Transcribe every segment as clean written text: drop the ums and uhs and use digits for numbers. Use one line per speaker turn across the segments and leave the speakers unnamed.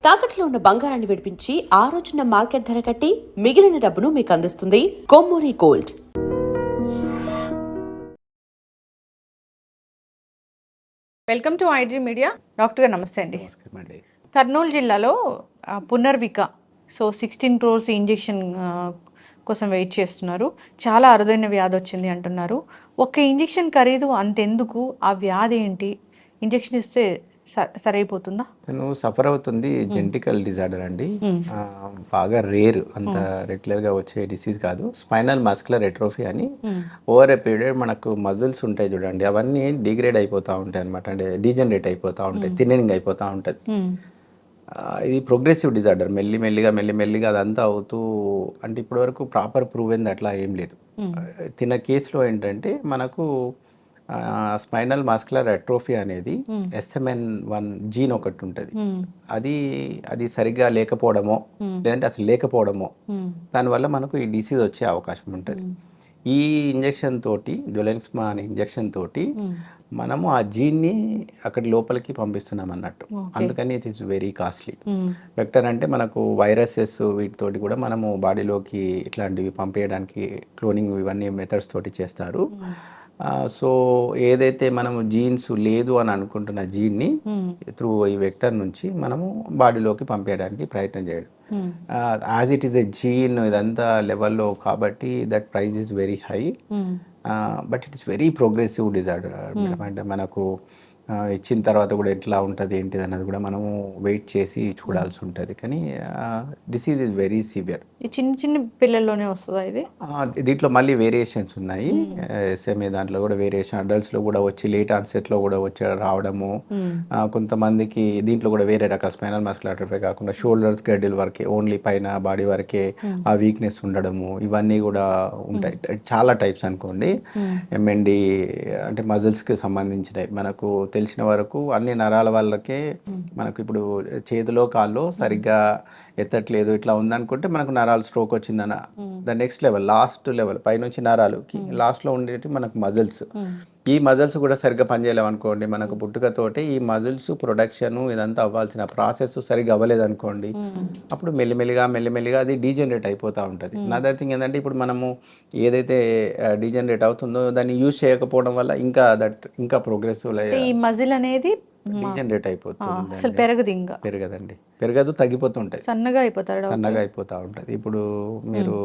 తాకట్లో ఉన్న బంగారాన్ని విడిపించి ఆ రోజున మార్కెట్ ధర కట్టి మిగిలిన డబ్బును మీకు అందిస్తుంది Kommuri gold.
Welcome to iDream media. Doctor గారు నమస్తే అండి. కర్నూలు జిల్లాలో పునర్విక 16 crores ఇంజెక్షన్ కోసం వెయిట్ చేస్తున్నారు. చాలా అరుదైన వ్యాధి వచ్చింది అంటున్నారు. ఒక ఇంజెక్షన్ ఖరీదు అంతెందుకు? ఆ వ్యాధి ఏంటి? ఇంజెక్షన్ ఇస్తే సరైపోతుందా?
తను సఫర్ అవుతుంది జెనెటికల్ డిజార్డర్ అండి. బాగా రేర్, అంత రెగ్యులర్గా వచ్చే డిసీజ్ కాదు. స్పైనల్ మస్కులర్ ఎట్రోఫీ అని ఓవర్ ఏ పీరియడ్ మనకు మజిల్స్ ఉంటాయి చూడండి, అవన్నీ డిగ్రేడ్ అయిపోతూ ఉంటాయి అనమాట. అంటే డీజనరేట్ అయిపోతూ ఉంటాయి, థిన్నింగ్ అయిపోతూ ఉంటుంది. ఇది ప్రోగ్రెసివ్ డిజార్డర్. మెల్లిమెల్లిగా అదంతా అవుతూ, అంటే ఇప్పటివరకు ప్రాపర్ ప్రూవ్ అయింది అట్లా ఏం లేదు. తిన్న కేసులో ఏంటంటే మనకు స్పైనల్ మస్కులర్ అట్రోఫీ అనేది SMN1 జీన్ ఒకటి ఉంటుంది. అది సరిగ్గా లేకపోవడమో లేదంటే అసలు లేకపోవడమో దానివల్ల మనకు ఈ డిసీజ్ వచ్చే అవకాశం ఉంటుంది. ఈ ఇంజెక్షన్ తోటి, జొలెన్స్మా అనే ఇంజెక్షన్ తోటి మనము ఆ జీన్ని అక్కడి లోపలికి పంపిస్తున్నాం అన్నట్టు. అందుకని it is very costly. Vector అంటే మనకు వైరసెస్ వీటితోటి కూడా మనము బాడీలోకి ఇట్లాంటివి పంపేయడానికి క్లోనింగ్ ఇవన్నీ మెథడ్స్ తోటి చేస్తారు. సో ఏదైతే మనము జీన్స్ లేదు అని అనుకుంటున్న జీన్ని త్రూ ఈ వెక్టర్ నుంచి మనము బాడీలోకి పంపేయడానికి ప్రయత్నం చేయడం. As it is a gene ఇదంతా లెవెల్లో కాబట్టి that price is very high. But it is very progressive disorder madam. అంటే మనకు ఇచ్చిన తర్వాత కూడా ఎట్లా ఉంటుంది ఏంటిది అన్నది కూడా మనము వెయిట్ చేసి చూడాల్సి ఉంటుంది. కానీ డిసీజ్ ఇస్ వెరీ సివియర్.
చిన్న చిన్న పిల్లల్లోనే వస్తుందా ఇది?
దీంట్లో మళ్ళీ వేరియేషన్స్ ఉన్నాయి. SMA దాంట్లో కూడా వేరియేషన్, అడల్ట్స్లో కూడా వచ్చి లేట్ ఆన్సెట్లో కూడా రావడము. కొంతమందికి దీంట్లో కూడా వేరే రకాల స్పైనల్ మస్కులర్ అట్రోఫీ కాకుండా షోల్డర్స్ గడ్డిల వరకే, ఓన్లీ పైన బాడీ వరకే ఆ వీక్నెస్ ఉండడము, ఇవన్నీ కూడా ఉంటాయి. చాలా టైప్స్ అనుకోండి. MND అంటే మజిల్స్కి సంబంధించినవి. మనకు తెలిసిన వరకు అన్ని నరాల వాళ్ళకే, మనకు ఇప్పుడు చేతిలో కాల్లో సరిగ్గా ఎత్తట్లేదు ఇట్లా ఉందనుకుంటే మనకు నరాలు స్ట్రోక్ వచ్చిందన్న the next level, last level పైనుంచి నరాలుకి లాస్ట్లో ఉండేటి మనకు మజిల్స్. ఈ మజిల్స్ కూడా సరిగ్గా పనిచేయలేవు అనుకోండి, మనకు పుట్టుకతోటి ఈ మజిల్స్ ప్రొడక్షన్ ఇదంతా అవ్వాల్సిన ప్రాసెస్ సరిగ్గా అవ్వలేదు అనుకోండి, అప్పుడు మెల్లిమెల్లిగా అది డీజనరేట్ అయిపోతూ ఉంటుంది. అదర్ థింగ్ ఏంటంటే ఇప్పుడు మనము ఏదైతే డీజనరేట్ అవుతుందో దాన్ని యూజ్ చేయకపోవడం వల్ల ఇంకా ప్రోగ్రెసివ్
ఈ మజిల్ అనేది
డీజనరేట్ అయిపోతుంది.
అసలు
పెరగదండి, పెరగదు, తగ్గిపోతుంటుంది,
సన్నగా
అయిపోతూ ఉంటుంది. ఇప్పుడు మీరు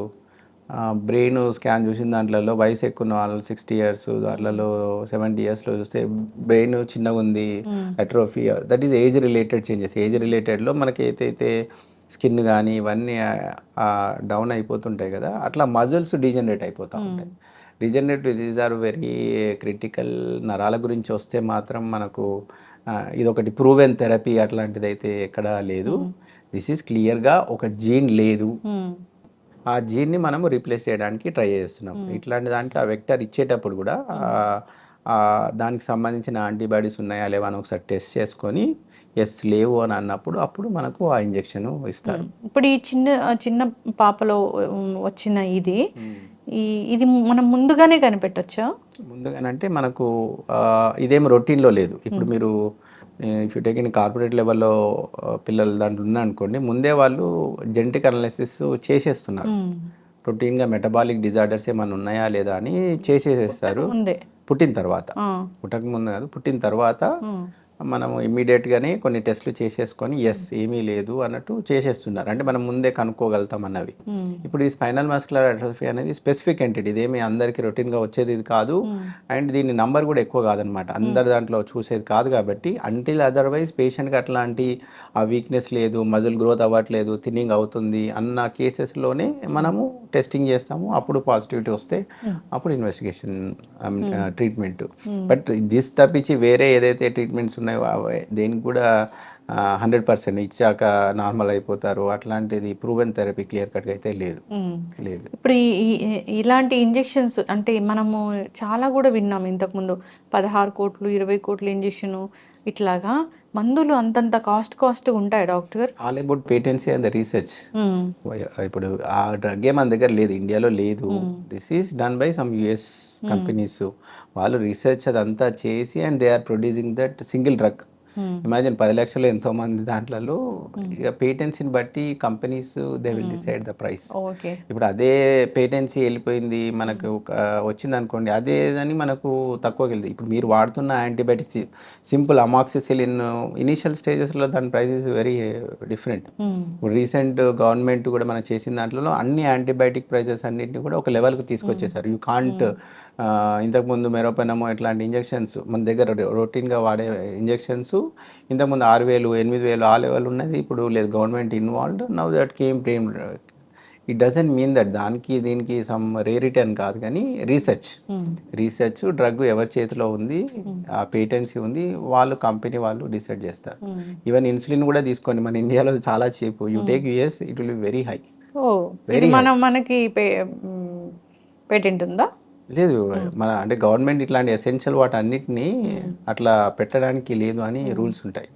బ్రెయిన్ స్కాన్ చూసిన దాంట్లో వయసు ఎక్కువ ఉన్న వాళ్ళు 60 years, దాంట్లో 70 yearsలో చూస్తే బ్రెయిన్ చిన్నగా ఉంది, atrophy. That is age related changes. Age రిలేటెడ్లో మనకి ఏదైతే స్కిన్ కానీ ఇవన్నీ డౌన్ అయిపోతుంటాయి కదా, అట్లా మజిల్స్ డీజనరేట్ అయిపోతూ ఉంటాయి. Degenerate disease are very critical. నరాల గురించి వస్తే మాత్రం మనకు ఇదొకటి ప్రూవెన్ థెరపీ అట్లాంటిది అయితే ఎక్కడా లేదు. దిస్ ఈజ్ క్లియర్గా ఒక జీన్ లేదు, ఆ జీన్ని మనము రీప్లేస్ చేయడానికి ట్రై చేస్తున్నాం. ఇట్లాంటి దానికి ఆ వెక్టర్ ఇచ్చేటప్పుడు కూడా దానికి సంబంధించిన యాంటీబాడీస్ ఉన్నాయా లేవా అని ఒకసారి టెస్ట్ చేసుకొని ఎస్ లేవు అని అన్నప్పుడు అప్పుడు మనకు ఆ ఇంజెక్షన్ ఇస్తారు.
ఇప్పుడు ఈ చిన్న పాపలో వచ్చిన ఇది మనం ముందుగానే కనిపెట్టొచ్చా?
ముందుగానంటే మనకు ఇదేం రొటీన్లో లేదు. ఇప్పుడు మీరు if you take in corporate లెవెల్లో పిల్లలు దాంట్లో ఉన్నారనుకోండి, ముందే వాళ్ళు జెనెటిక్ అనాలిసిస్ చేసేస్తున్నారు. రొటీన్గా మెటబాలిక్ డిజార్డర్స్ ఏమైనా ఉన్నాయా లేదా అని చేసేసేస్తారు. పుట్టిన తర్వాత, పుట్టకముందు కాదు, పుట్టిన తర్వాత మనము ఇమ్మీడియట్గానే కొన్ని టెస్టులు చేసేసుకొని ఎస్ ఏమీ లేదు అన్నట్టు చేసేస్తున్నారు. అంటే మనం ముందే కనుక్కోగలుగుతాం అన్నవి. ఇప్పుడు ఈ స్పైనల్ మస్కులర్ అట్రోఫీ అనేది స్పెసిఫిక్ ఎంటిటీ, ఇదేమి అందరికీ రొటీన్గా వచ్చేది ఇది కాదు. అండ్ దీని నంబర్ కూడా ఎక్కువ కాదనమాట, అందరి దాంట్లో చూసేది కాదు. కాబట్టి అంటిల్ అదర్వైజ్ పేషెంట్కి అట్లాంటి ఆ వీక్నెస్ లేదు, మజిల్ గ్రోత్ అవ్వట్లేదు, థిన్నింగ్ అవుతుంది అన్న కేసెస్లోనే మనము టెస్టింగ్ చేస్తాము. అప్పుడు పాజిటివిటీ వస్తే అప్పుడు ఇన్వెస్టిగేషన్, ట్రీట్మెంట్. బట్ దిస్ తప్పించి వేరే ఏదైతే ట్రీట్మెంట్స్ ఉన్నాయో దేనికి కూడా 100% ఇచ్చాక నార్మల్ అయిపోతారు అట్లాంటిది ప్రూవెన్ థెరపీ క్లియర్ కట్గా అయితే లేదు.
ఇప్పుడు ఇలాంటి ఇంజెక్షన్స్ అంటే మనము చాలా కూడా విన్నాం ఇంతకుముందు, 16 కోట్లు 20 కోట్ల ఇంజెక్షన్, ఇట్లాగా మందులు అంతంత కాస్ట్ ఉంటాయి doctor.
All about patency and the research. ఇప్పుడు ఆ డ్రగ్ మన దగ్గర లేదు, ఇండియాలో లేదు. This is done by some US companies. వాళ్ళు రీసెర్చ్ అదంతా చేసి and they are producing that single drug. Imagine 10 లక్షలు ఎంతో మంది దాంట్లో ఇక పేటెన్సీని బట్టి companies they will decide the price.
Okay.
ఇప్పుడు అదే పేటెన్సీ వెళ్ళిపోయింది మనకు వచ్చింది అనుకోండి, అదేదని మనకు తక్కువకి వెళ్తుంది. ఇప్పుడు మీరు వాడుతున్న యాంటీబయాటిక్స్ సింపుల్ అమాక్సిసిలిన్ ఇనీషియల్ స్టేజెస్లో దాని ప్రైస్ ఇస్ వెరీ డిఫరెంట్. ఇప్పుడు రీసెంట్ గవర్నమెంట్ కూడా మనం చేసిన దాంట్లో అన్ని యాంటీబయాటిక్ ప్రైజెస్ అన్నింటినీ కూడా ఒక లెవెల్కి తీసుకొచ్చేసారు. యూ కాంట్ ఇంతకుముందు మెరోపెనమో ఇట్లాంటి ఇంజెక్షన్స్ మన దగ్గర రొటీన్గా వాడే ఇంజెక్షన్స్ ఇంతకుముందు 6,000 8,000 ఆ లెవెల్ ఉన్నది, ఇప్పుడు లేదు. Government involved now that came ప్రేమ్. ఇట్ డజంట్ మీన్ దట్ దానికి దీనికి సమ్ రేరిటీ అని కాదు, కానీ రీసెర్చ్ డ్రగ్ ఎవరి చేతిలో ఉంది, ఆ పేటెన్సీ ఉంది, వాళ్ళు కంపెనీ వాళ్ళు డిసైడ్ చేస్తారు. ఈవెన్ ఇన్సులిన్ కూడా తీసుకోండి, మన ఇండియాలో చాలా cheap. You take US it will be very high.
మనకి పేటెంట్ ఉందా?
లేదు, మన అంటే గవర్నమెంట్ ఇట్లాంటి ఎసెన్షియల్ వాటి అన్నిటినీ అట్లా పెట్టడానికి లేదు అని రూల్స్ ఉంటాయి.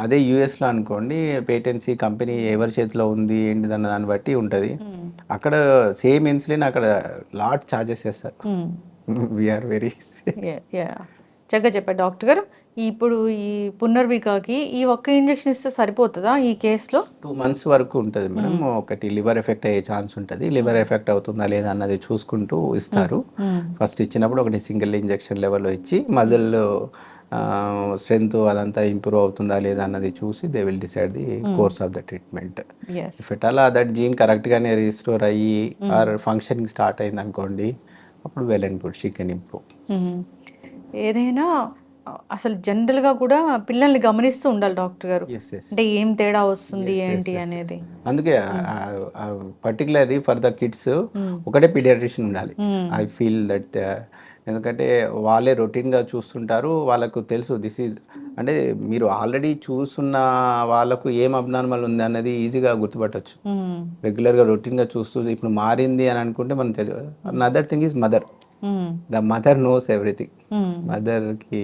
అదే యూఎస్లో అనుకోండి, పేటెన్సీ కంపెనీ ఎవరి చేతిలో ఉంది ఏంటిది అన్న దాన్ని బట్టి ఉంటుంది. అక్కడ సేమ్ ఇన్సులిన్ అక్కడ లాట్ ఛార్జెస్ చేస్తారు. వీఆర్ వెరీ
చక్కగా చెప్పారు డాక్టర్ గారు. ఇప్పుడు ఈ పునర్వికాకి ఈ ఒక్క ఇంజెక్షన్ ఇస్తే సరిపోతుందా ఈ కేసులో?
2 months వరకు ఉంటుంది మేడం. ఒకటి లివర్ ఎఫెక్ట్ అయ్యే ఛాన్స్ ఉంటుంది. లివర్ ఎఫెక్ట్ అవుతుందా లేదా అన్నది చూసుకుంటూ ఇస్తారు. ఫస్ట్ ఇచ్చినప్పుడు ఒకటి సింగిల్ ఇంజెక్షన్ లెవెల్లో ఇచ్చి మజిల్ స్ట్రెంత్ అదంతా ఇంప్రూవ్ అవుతుందా లేదా అన్నది చూసి they will decide the course of the treatment. If it అలా దట్ జీన్ కరెక్ట్గానే రీస్టోర్ అయ్యి ఆర్ ఫంక్షనింగ్ స్టార్ట్ అయింది అనుకోండి, అప్పుడు well and good, she can improve.
ఏదైనా అసలు జనరల్గా కూడా పిల్లల్ని గమనిస్తూ ఉండాలి డాక్టర్ గారు, అంటే ఏం తేడా వస్తుంది ఏంటి అనేది.
అందుకే పర్టికులర్లీ ఫర్ ద కిడ్స్ ఒకటే పీడియాట్రిషియన్ ఉండాలి. ఐ ఫీల్ దట్ ఎందుకంటే వాళ్ళే రొటీన్గా చూస్తుంటారు, వాళ్ళకు తెలుసు దిస్ ఈజ్ అంటే మీరు ఆల్రెడీ చూస్తున్న వాళ్ళకు ఏం అబ్నార్మల్ ఉంది అన్నది ఈజీగా గుర్తుపట్టవచ్చు. రెగ్యులర్గా రొటీన్గా చూస్తూ ఇప్పుడు మారింది అని అనుకుంటే మనం తెలియదు. Another thing is mother. The mother knows everything. మదర్కి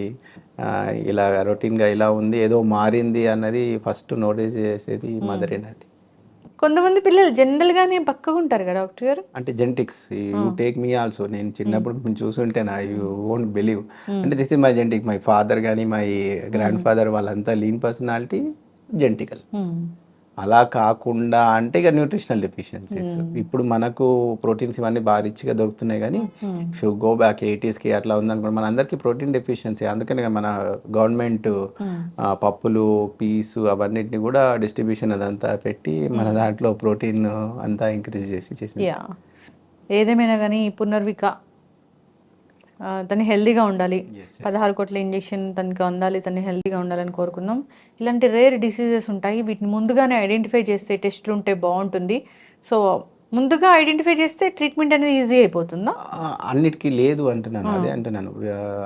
ఇలా రొటీన్గా ఇలా ఉంది, ఏదో మారింది అన్నది ఫస్ట్ నోటీస్ చేసేది మదరేనండి.
కొంతమంది పిల్లలు జనరల్గానే పక్కగా ఉంటారు కదా డాక్టర్ గారు.
అంటే genetics, you take me also. నేను చిన్నప్పుడు చూసుంటే యూ వోంట్ బిలీవ్. అంటే this is my genetic. My father కానీ మై గ్రాండ్ ఫాదర్ వాళ్ళంతా లీన్ పర్సనాలిటీ, జెనెటికల్. అలా కాకుండా అంటే ఇక న్యూట్రిషనల్ డెఫిషియన్సీస్. ఇప్పుడు మనకు ప్రోటీన్స్ ఇవన్నీ బాగా రిచ్గా దొరుకుతున్నాయి, కానీ if you go back 80s అట్లా ఉందనుకోండి, మన అందరికీ ప్రోటీన్ డెఫిషియన్సీ. అందుకని మన గవర్నమెంట్ పప్పులు, పీసు అవన్నిటిని కూడా డిస్ట్రిబ్యూషన్ అదంతా పెట్టి మన దాంట్లో ప్రోటీన్ అంతా ఇంక్రీజ్ చేసింది.
ఏదేమైనా కానీ పునర్విక తను హెల్దీగా ఉండాలి. 16 కోట్ల ఇంజెక్షన్ తనకి అందాలి, తను హెల్తీగా ఉండాలని కోరుకుందాం. ఇలాంటి రేర్ డిసీజెస్ ఉంటాయి, వీటిని ముందుగానే ఐడెంటిఫై చేస్తే టెస్టులు ఉంటే బాగుంటుంది. సో ముందుగా ఐడెంటిఫై చేస్తే ట్రీట్మెంట్ అనేది ఈజీ అయిపోతుందా?
అన్నిటికీ లేదు అంటున్నాను, అదే అంటున్నాను.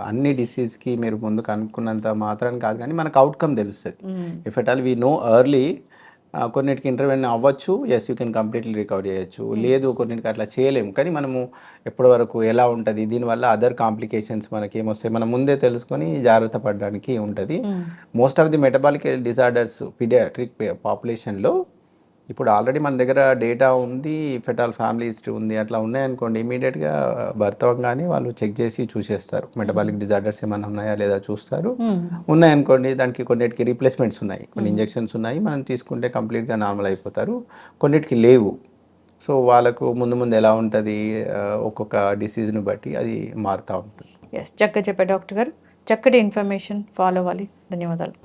అన్ని డిసీజ్కి మీరు ముందు కనుక్కున్నంత మాత్రాన్ని కాదు, కానీ మనకు అవుట్కమ్ తెలుస్తుంది. If at all we know early, కొన్నిటికి ఇంటర్వెన్ అవ్వచ్చు, yes you can completely recover చేయొచ్చు. లేదు కొన్నిటికి అట్లా చేయలేము, కానీ మనము ఎప్పటి వరకు ఎలా ఉంటుంది, దీనివల్ల అదర్ కాంప్లికేషన్స్ మనకి ఏమొస్తాయి మనం ముందే తెలుసుకొని జాగ్రత్త పడడానికి ఉంటుంది. Most of the metabolic disorders paediatric పాపులేషన్లో ఇప్పుడు ఆల్రెడీ మన దగ్గర డేటా ఉంది, ఫెటాల్ ఫ్యామిలీ హిస్టరీ ఉంది. అట్లా ఉన్నాయనుకోండి, ఇమీడియట్గా భర్తవంగానే వాళ్ళు చెక్ చేసి చూసేస్తారు మెటబాలిక్ డిజార్డర్స్ ఏమైనా ఉన్నాయా లేదా చూస్తారు. ఉన్నాయనుకోండి, దానికి కొన్నిటికి రీప్లేస్మెంట్స్ ఉన్నాయి, కొన్ని ఇంజెక్షన్స్ ఉన్నాయి, మనం తీసుకుంటే కంప్లీట్గా నార్మల్ అయిపోతారు. కొన్నిటికి లేవు. సో వాళ్ళకు ముందు ముందు ఎలా ఉంటుంది, ఒక్కొక్క డిసీజ్ని బట్టి అది మారుతూ ఉంటుంది.
చక్కగా చెప్పారు డాక్టర్ గారు. చక్కటి ఇన్ఫర్మేషన్ ఫాలో అవ్వాలి. ధన్యవాదాలు.